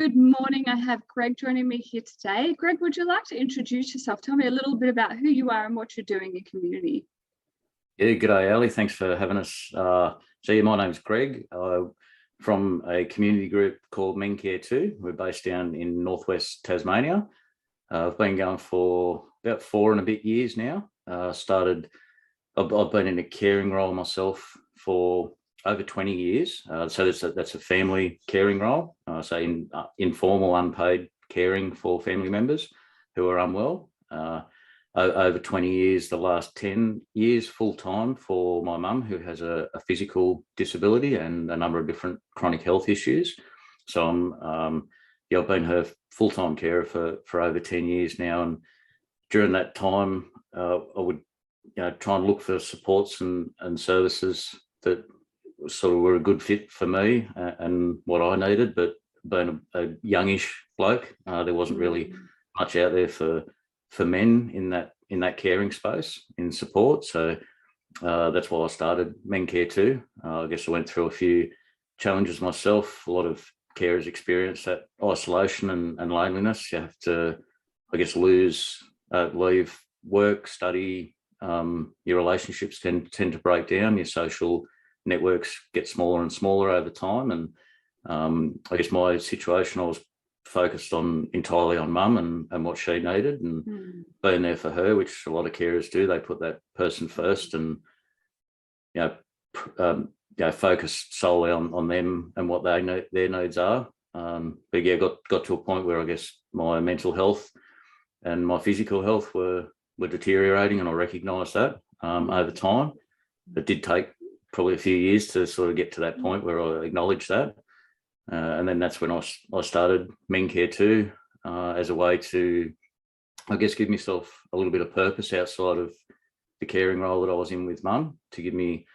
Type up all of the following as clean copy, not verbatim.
Good morning. I have Greg joining me here today. Greg, would you like to introduce yourself? Tell me a little bit about who you are and what you're doing in community. Yeah, g'day, Ali. Thanks for having us. My name's Greg. From a community group called Men Care 2. We're based down in northwest Tasmania. I've been going for about 4 and a bit years now. I've been in a caring role myself for over 20 years. So that's a family caring role. So informal, unpaid caring for family members who are unwell. Over 20 years, the last 10 years full-time for my mum, who has a physical disability and a number of different chronic health issues. So I've been her full-time carer for over 10 years now. And during that time, I would try and look for supports and services that sort of were a good fit for me and what I needed. But being a youngish bloke, there wasn't really much out there for men in that caring space in support. So that's why I started Men Care 2. I guess I went through a few challenges myself. A lot of carers experience that isolation and loneliness. You have to, I guess, leave work, study. Your relationships tend to break down. Your social networks get smaller and smaller over time. And I guess my situation, I was focused entirely on mum and what she needed and being there for her, which a lot of carers do. They put that person first and focus solely on them and what their needs are. But yeah, got to a point where I guess my mental health and my physical health were deteriorating, and I recognised that over time. It did take probably a few years to sort of get to that point where I acknowledged that. And then that's when I started Men Care 2 as a way to, I guess, give myself a little bit of purpose outside of the caring role that I was in with mum, to give me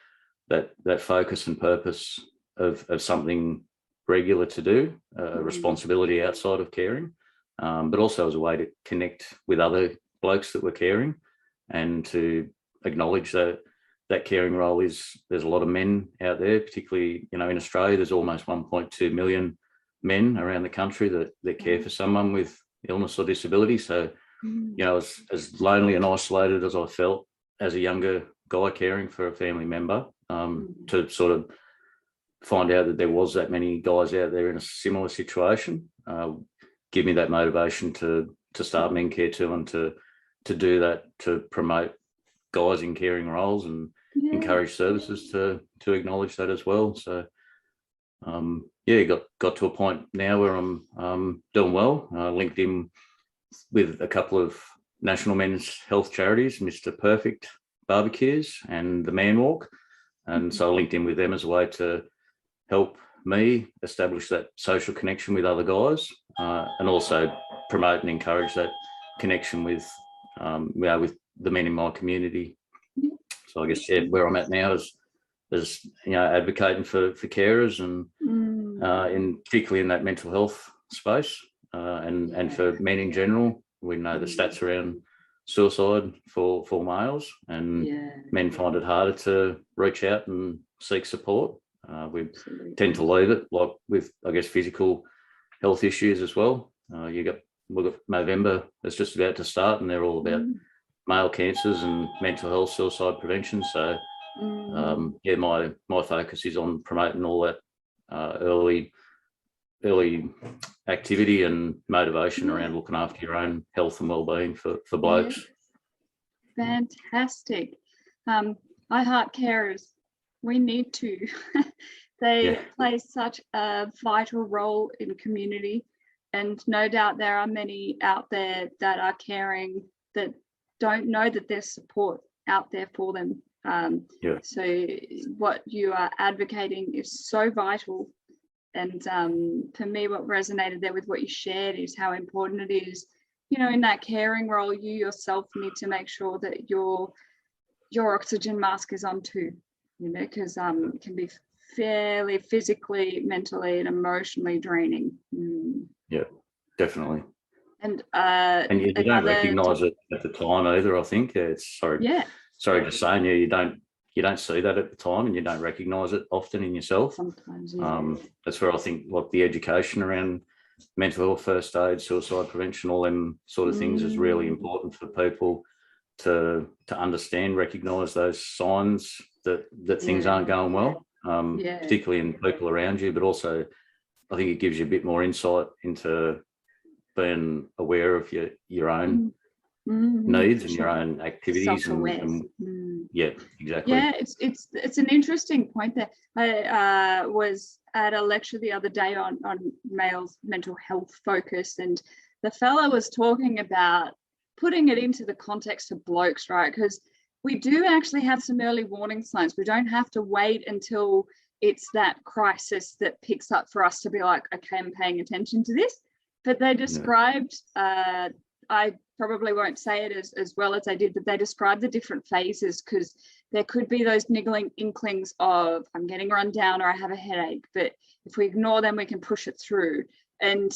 that focus and purpose of something regular to do, a responsibility outside of caring, but also as a way to connect with other blokes that were caring and to acknowledge that caring role there's a lot of men out there, particularly, in Australia. There's almost 1.2 million men around the country that care for someone with illness or disability. So, as lonely and isolated as I felt as a younger guy caring for a family member, to sort of find out that there was that many guys out there in a similar situation, give me that motivation to start Men Care 2 and to do that, to promote guys in caring roles and encourage services to acknowledge that as well. So got to a point now where I'm doing well. Linked in with a couple of national men's health charities, Mr. Perfect Barbecues and the Man Walk, and so I linked in with them as a way to help me establish that social connection with other guys, and also promote and encourage that connection with the men in my community. So I guess where I'm at now is advocating for carers and particularly in that mental health space, and for men in general. We know the stats around suicide for males, and men find it harder to reach out and seek support. We tend to leave it, like with, I guess, physical health issues as well. We've got November that's just about to start, and they're all about male cancers and mental health, suicide prevention. So my focus is on promoting all that early activity and motivation around looking after your own health and well-being for blokes. Fantastic. I heart carers. We need to. They play such a vital role in community, and no doubt there are many out there that are caring that don't know that there's support out there for them. So what you are advocating is so vital. And for me, what resonated there with what you shared is how important it is, in that caring role, you yourself need to make sure that your oxygen mask is on too, because it can be fairly physically, mentally and emotionally draining. Yeah, definitely. And you don't recognise it at the time either, I think. Sorry to say, you don't see that at the time, and you don't recognise it often in yourself. Sometimes, that's where I think the education around mental health first aid, suicide prevention, all them sort of things is really important for people to understand, recognise those signs that things aren't going well, particularly in people around you, but also I think it gives you a bit more insight into being aware of your own needs and your own activities. Yeah, exactly. Yeah, it's an interesting point there. I was at a lecture the other day on males' mental health focus, and the fella was talking about putting it into the context of blokes, right? Because we do actually have some early warning signs. We don't have to wait until it's that crisis that picks up for us to be like, okay, I'm paying attention to this. But they described, I probably won't say it as well as I did, but they described the different phases, because there could be those niggling inklings of I'm getting run down or I have a headache, but if we ignore them, we can push it through. And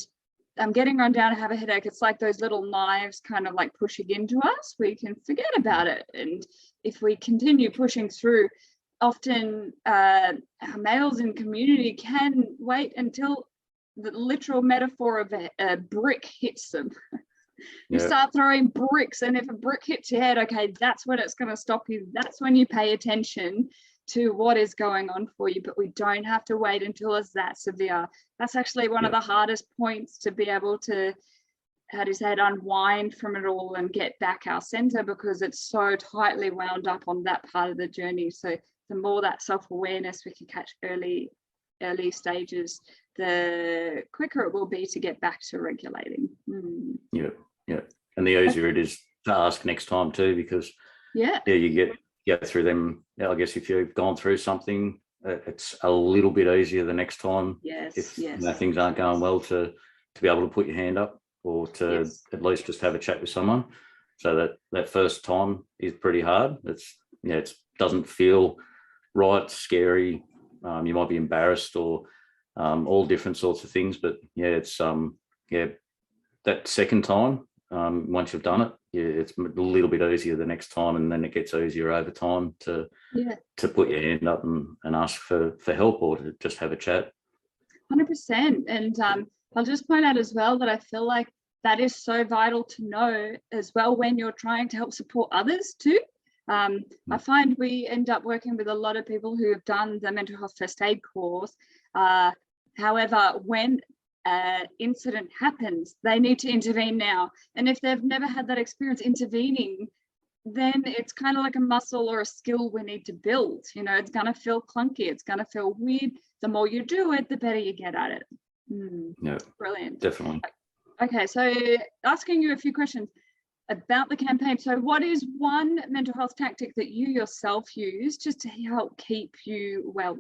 I'm getting run down, I have a headache. It's like those little knives kind of like pushing into us. We can forget about it. And if we continue pushing through, often males in community can wait until the literal metaphor of a brick hits them. You start throwing bricks, and if a brick hits your head, okay, that's when it's going to stop you. That's when you pay attention to what is going on for you. But we don't have to wait until it's that severe. That's actually one of the hardest points, to be able to, how do you say it, unwind from it all and get back our center, because it's so tightly wound up on that part of the journey. So the more that self-awareness we can catch early stages, the quicker it will be to get back to regulating. Yeah, and the easier it is to ask next time too, because you get through them. I guess if you've gone through something, it's a little bit easier the next time. If things aren't going well, to be able to put your hand up, or to at least just have a chat with someone. So that first time is pretty hard. It doesn't feel right, scary. You might be embarrassed, or all different sorts of things. But it's that second time, once you've done it, it's a little bit easier the next time, and then it gets easier over time to put your hand up and ask for help, or to just have a chat. 100%. And I'll just point out as well that I feel like that is so vital to know as well when you're trying to help support others too. I find we end up working with a lot of people who have done the mental health first aid course. However, when incident happens, they need to intervene now. And if they've never had that experience intervening, then it's kind of like a muscle or a skill we need to build. It's going to feel clunky. It's going to feel weird. The more you do it, the better you get at it. Brilliant. Definitely. Okay, so asking you a few questions about the campaign. So what is one mental health tactic that you yourself use just to help keep you well?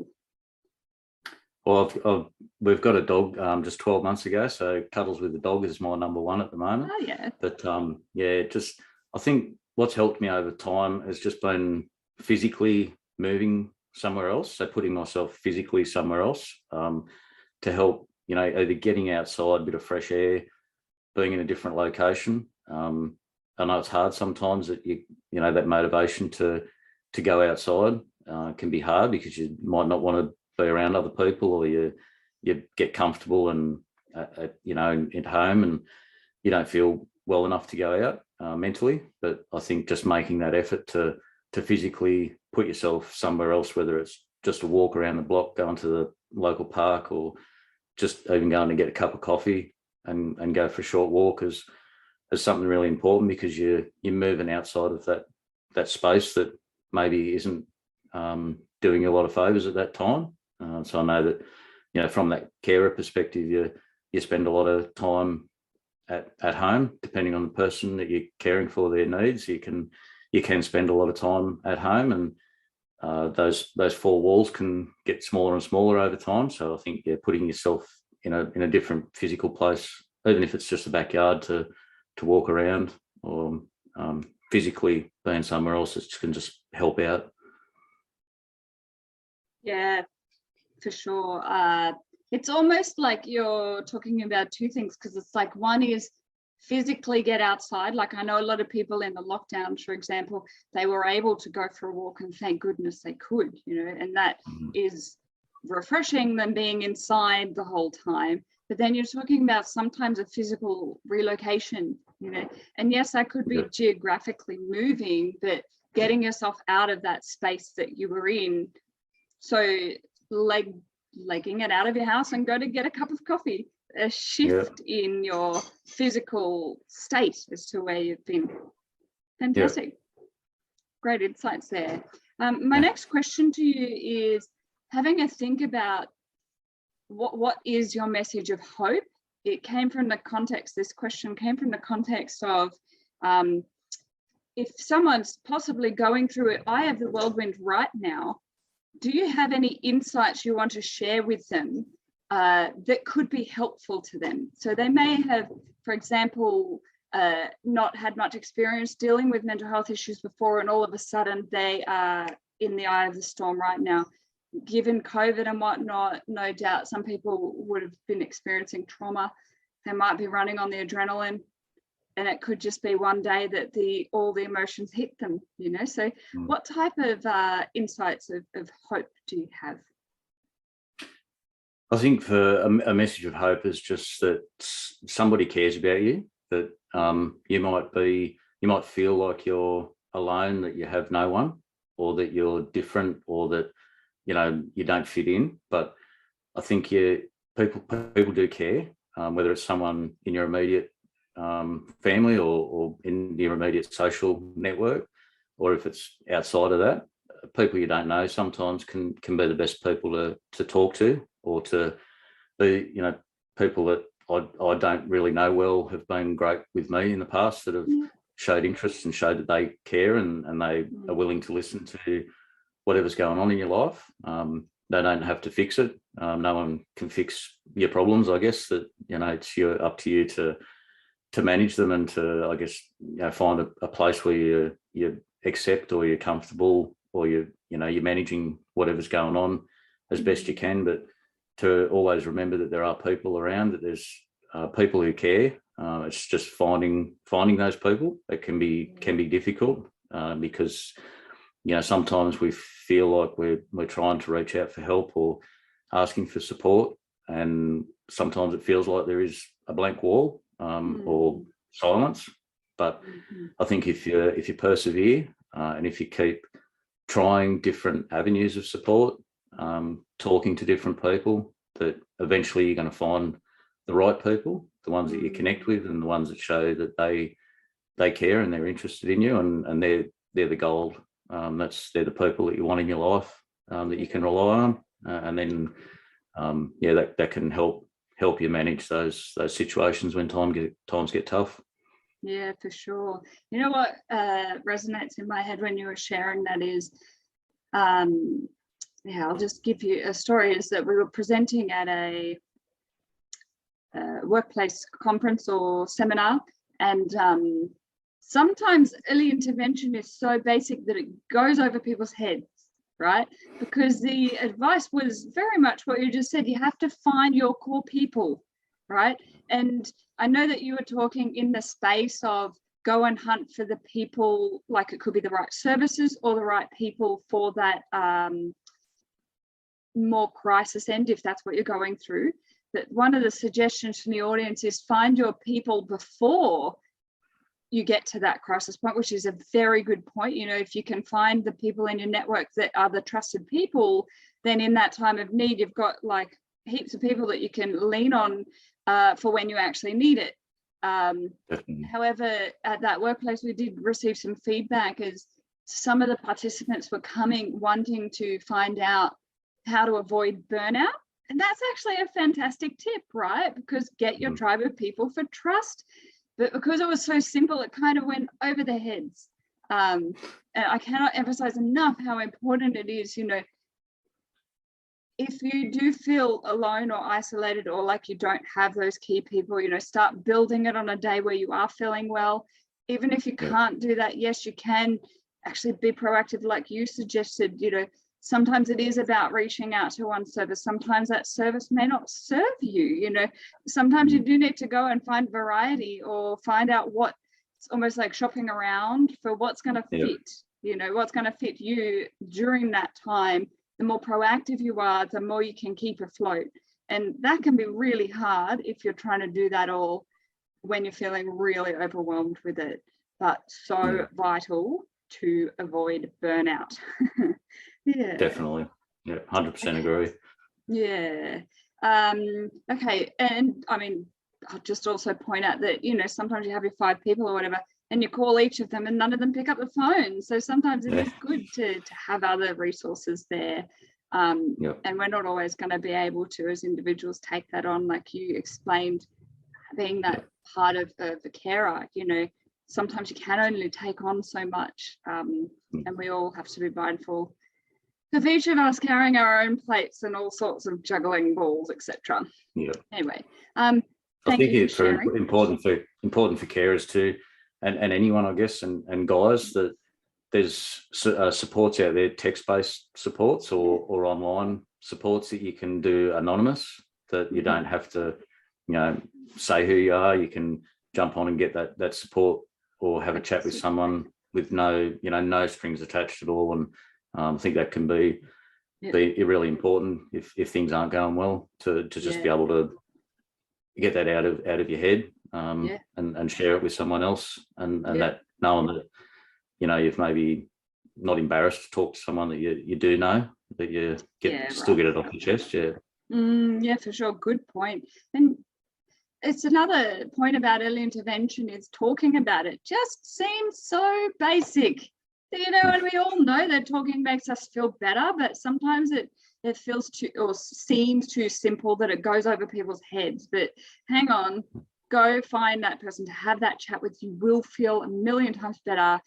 Well, we've got a dog just 12 months ago, so cuddles with the dog is my number one at the moment. Oh, yeah. But I think what's helped me over time has just been physically moving somewhere else. So putting myself physically somewhere else to help, either getting outside, a bit of fresh air, being in a different location. I know it's hard sometimes that that motivation to go outside can be hard, because you might not want to be around other people, or you get comfortable and at home, and you don't feel well enough to go out mentally. But I think just making that effort to physically put yourself somewhere else, whether it's just a walk around the block, going to the local park, or just even going to get a cup of coffee and go for a short walk, is something really important, because you're moving outside of that space that maybe isn't doing you a lot of favors at that time. So I know that, from that carer perspective, you spend a lot of time at home, depending on the person that you're caring for, their needs. You can spend a lot of time at home, and those four walls can get smaller and smaller over time. So I think putting yourself in a different physical place, even if it's just a backyard to walk around, or physically being somewhere else, it can just help out. Yeah, for sure. It's almost like you're talking about two things, because it's like one is physically get outside. Like I know a lot of people in the lockdown, for example, they were able to go for a walk, and thank goodness they could, and that is refreshing than being inside the whole time. but then you're talking about sometimes a physical relocation, and yes, that could be geographically moving, but getting yourself out of that space that you were in. So legging it out of your house and go to get a cup of coffee, a shift in your physical state as to where you've been. Fantastic. Great insights there. My next question to you is having a think about what is your message of hope? It came from the context, this question came from the context of if someone's possibly going through an eye of the whirlwind right now, do you have any insights you want to share with them that could be helpful to them? So they may have, for example, not had much experience dealing with mental health issues before, and all of a sudden they are in the eye of the storm right now. Given COVID and whatnot, no doubt some people would have been experiencing trauma. They might be running on the adrenaline, and it could just be one day that all the emotions hit them, So what type of insights of hope do you have? I think for a message of hope is just that somebody cares about you, that you might feel like you're alone, that you have no one, or that you're different, or that you don't fit in. But I think people do care, whether it's someone in your immediate family or in your immediate social network, or if it's outside of that. People you don't know sometimes can be the best people to talk to, or to be, people that I don't really know well have been great with me in the past, that have showed interest and showed that they care and they are willing to listen to whatever's going on in your life. They don't have to fix it. No one can fix your problems. I guess that, it's up to you to manage them, and to, I guess, find a place where you accept, or you're comfortable, or you're managing whatever's going on as best you can. But to always remember that there are people around, that there's people who care. It's just finding those people. It can be difficult because sometimes we feel like we're trying to reach out for help or asking for support, and sometimes it feels like there is a blank wall or silence. But I think if you persevere and if you keep trying different avenues of support, talking to different people, that eventually you're going to find the right people, the ones that you connect with, and the ones that show that they care and they're interested in you, and they're the gold. They're the people that you want in your life, that you can rely on, and then that can help you manage those situations when times get tough. Yeah, for sure. You know what resonates in my head when you were sharing that is, I'll just give you a story, is that we were presenting at a workplace conference or seminar, and sometimes early intervention is so basic that it goes over people's heads, right? Because the advice was very much what you just said. You have to find your core people, right? And I know that you were talking in the space of go and hunt for the people, like it could be the right services or the right people for that more crisis end, if that's what you're going through. But one of the suggestions from the audience is find your people before you get to that crisis point, which is a very good point. If you can find the people in your network that are the trusted people, then in that time of need, you've got like heaps of people that you can lean on for when you actually need it. However, at that workplace, we did receive some feedback as some of the participants were coming wanting to find out how to avoid burnout. And that's actually a fantastic tip, right? Because get your tribe of people for trust. But because it was so simple, it kind of went over their heads. And I cannot emphasize enough how important it is, if you do feel alone or isolated, or like you don't have those key people, start building it on a day where you are feeling well. Even if you can't do that, yes, you can actually be proactive, like you suggested. Sometimes it is about reaching out to one service. Sometimes that service may not serve you. Sometimes you do need to go and find variety, or find out what's almost like shopping around for what's going to fit, what's going to fit you during that time. The more proactive you are, the more you can keep afloat. And that can be really hard if you're trying to do that all when you're feeling really overwhelmed with it, but so vital to avoid burnout. Yeah. Definitely. Yeah, 100% agree. Yeah. Okay. And I mean, I'll just also point out that, you know, sometimes you have your 5 people or whatever, and you call each of them and none of them pick up the phone. So sometimes it is good to have other resources there. And we're not always going to be able to, as individuals, take that on, like you explained, being that part of the carer. You know, sometimes you can only take on so much, and we all have to be mindful of each of us carrying our own plates and all sorts of juggling balls, etc. Yeah. Anyway, I think it's very important for carers too, and anyone, I guess, and guys, that there's supports out there, text-based supports or online supports that you can do anonymous, that you don't have to, you know, say who you are. You can jump on and get that support, or have a chat with someone with no strings attached at all. And I think that can be really important if things aren't going well, to just be able to get that out of your head, and share it with someone else, and that knowing that, you know, you've maybe not embarrassed to talk to someone that you do know, that you still get it off your chest. Yeah, for sure. Good point. And it's another point about early intervention is talking about it just seems so basic. You know, and we all know that talking makes us feel better, but sometimes it feels too, or seems too simple, that it goes over people's heads. But hang on, go find that person to have that chat with. You will feel a million times better.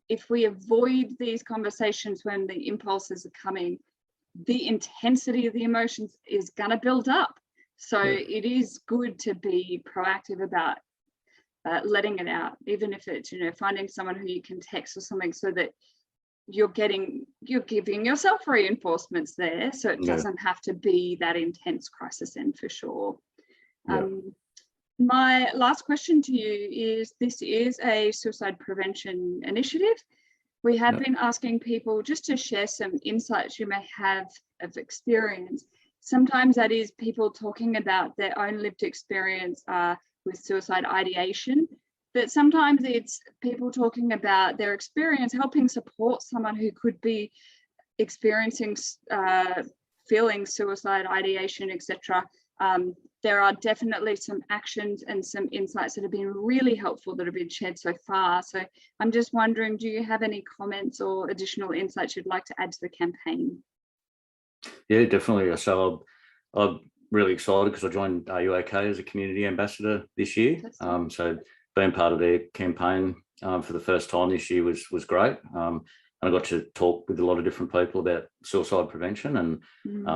If we avoid these conversations when the impulses are coming, the intensity of the emotions is going to build up. So it is good to be proactive about letting it out, even if it's, you know, finding someone who you can text or something, so that you're giving yourself reinforcements there, so it doesn't have to be that intense crisis end, for sure. My last question to you is, this is a suicide prevention initiative. We have been asking people just to share some insights you may have of experience. Sometimes that is people talking about their own lived experience with suicide ideation, but sometimes it's people talking about their experience helping support someone who could be experiencing feeling suicide ideation, etc. There are definitely some actions and some insights that have been really helpful that have been shared so far. So I'm just wondering, do you have any comments or additional insights you'd like to add to the campaign? Yeah, definitely. So I'm really excited because I joined Are You OK as a community ambassador this year. So being part of their campaign for the first time this year was great. And I got to talk with a lot of different people about suicide prevention, and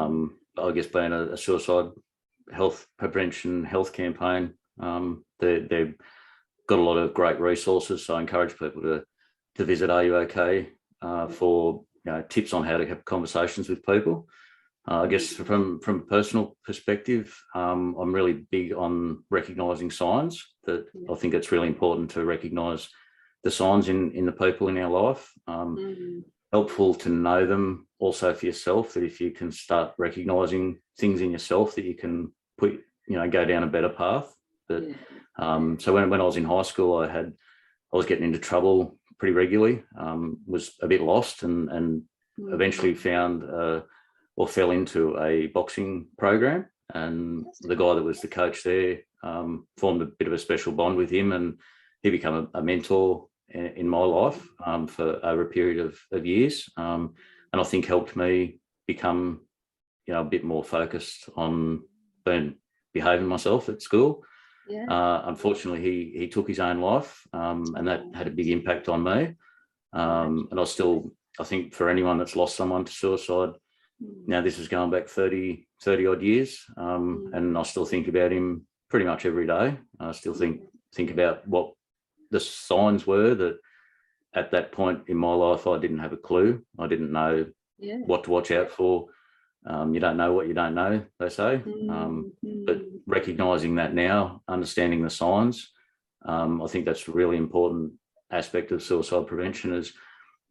I guess being a suicide health prevention health campaign, they've got a lot of great resources. So I encourage people to visit Are You OK for, you know, tips on how to have conversations with people. I guess from a personal perspective, I'm really big on recognising signs. That I think it's really important to recognise the signs in the people in our life. Helpful to know them also for yourself, that if you can start recognising things in yourself, that you can go down a better path. But so when I was in high school, I was getting into trouble pretty regularly, was a bit lost, and eventually found or fell into a boxing program, and the guy that was the coach there, formed a bit of a special bond with him, and he became a mentor in my life for over a period of years, and I think helped me become, you know, a bit more focused on behaving myself at school. Unfortunately, he took his own life, and that had a big impact on me. And I think for anyone that's lost someone to suicide, now this is going back 30 odd years, and I still think about him pretty much every day. I still think about what the signs were that at that point in my life I didn't have a clue. I didn't know what to watch out for. You don't know what you don't know, they say. But recognising that now, understanding the signs, I think that's a really important aspect of suicide prevention, is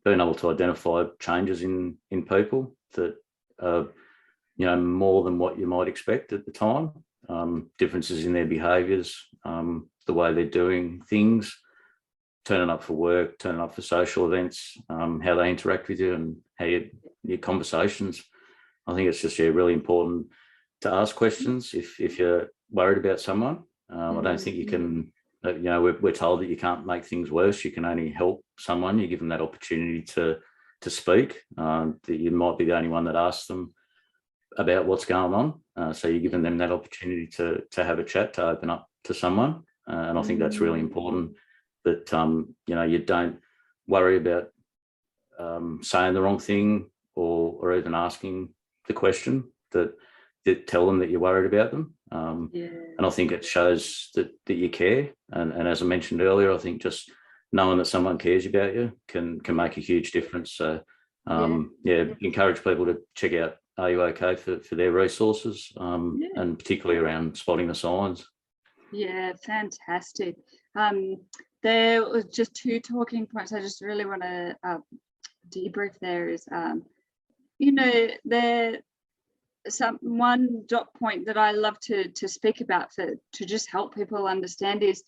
being able to identify changes in people that more than what you might expect at the time. Differences in their behaviours, the way they're doing things, turning up for work, turning up for social events, how they interact with you, and how your conversations. I think it's just really important to ask questions if you're worried about someone. I don't think you can. We're told that you can't make things worse. You can only help someone. You give them that opportunity to speak. That you might be the only one that asks them about what's going on. So you're giving them that opportunity to have a chat, to open up to someone. And I think that's really important, that, you don't worry about saying the wrong thing or even asking the question, that tell them that you're worried about them. And I think it shows that you care. And as I mentioned earlier, I think just knowing that someone cares about you can make a huge difference. So encourage people to check out Are You OK for their resources, and particularly around spotting the signs. Yeah, fantastic. There was just 2 talking points I just really want to debrief. There is, one dot point that I love to speak about to just help people understand is,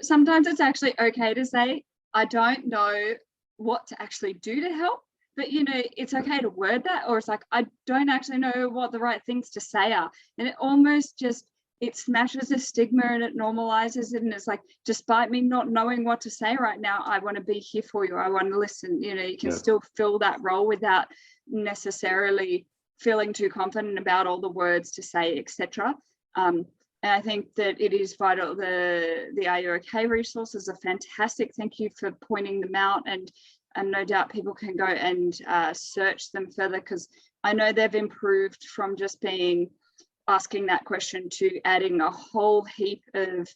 sometimes it's actually okay to say, I don't know what to actually do to help, but it's okay to word that, or it's like, I don't actually know what the right things to say are. And it almost just, it smashes the stigma and it normalizes it. And it's like, despite me not knowing what to say right now, I want to be here for you. I want to listen. You can still fill that role without necessarily feeling too confident about all the words to say, etc. And I think that it is vital. The Are You OK resources are fantastic. Thank you for pointing them out, and no doubt people can go and search them further, because I know they've improved from just asking that question to adding a whole heap of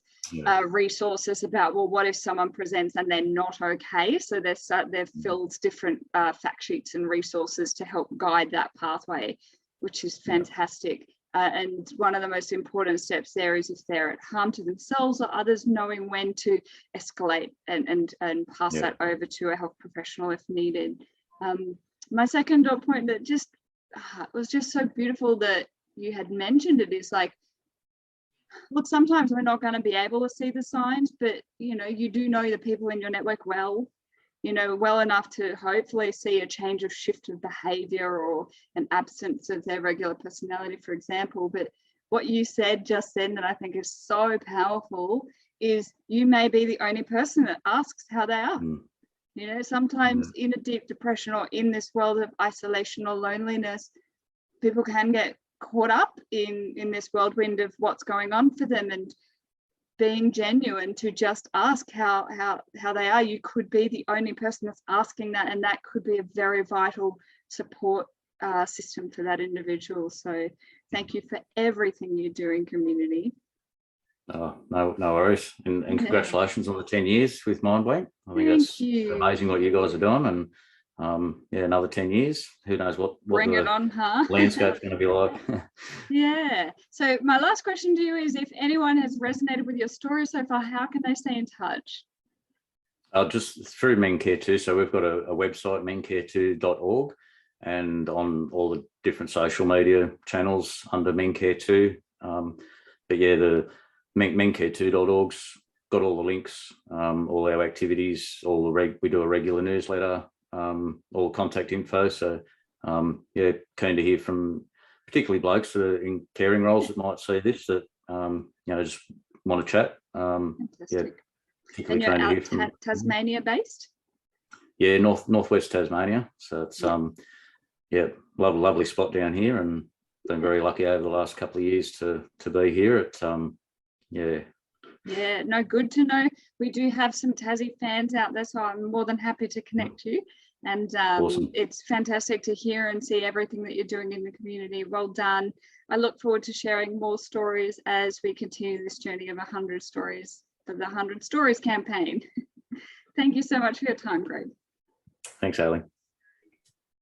resources about, well, what if someone presents and they're not okay? So they've filled different fact sheets and resources to help guide that pathway, which is fantastic. And one of the most important steps there is, if they're at harm to themselves or others, knowing when to escalate and pass that over to a health professional if needed. My second dot point that just was just so beautiful that you had mentioned it is like, look, sometimes we're not going to be able to see the signs, but you do know the people in your network well enough to hopefully see a change of shift of behavior or an absence of their regular personality, for example. But what you said just then that I think is so powerful is, you may be the only person that asks how they are. Sometimes in a deep depression or in this world of isolation or loneliness, people can get caught up in this whirlwind of what's going on for them, and being genuine to just ask how they are. You could be the only person that's asking that, and that could be a very vital support system for that individual. So thank you for everything you do in community. Oh, no worries. And congratulations on the 10 years with Mindblank. I think that's amazing what you guys are doing. And another 10 years, who knows what Bring the it on, huh? landscape's going to be like. Yeah. So my last question to you is, if anyone has resonated with your story so far, how can they stay in touch? Just through MenCare 2. So we've got a website, mencare2.org, and on all the different social media channels under MenCare 2. But yeah, the mencare2.org's got all the links, all our activities, we do a regular newsletter, all contact info. So keen to hear from particularly blokes that are in caring roles that might see this, that just want to chat. Fantastic. And you're out Tasmania based? Yeah, northwest Tasmania. So it's lovely spot down here, and been very lucky over the last couple of years to be here. Yeah, no, good to know. We do have some Tassie fans out there, so I'm more than happy to connect you. And awesome. It's fantastic to hear and see everything that you're doing in the community. Well done. I look forward to sharing more stories as we continue this journey of 100 stories for the 100 Stories campaign. Thank you so much for your time, Greg. Thanks, Aileen.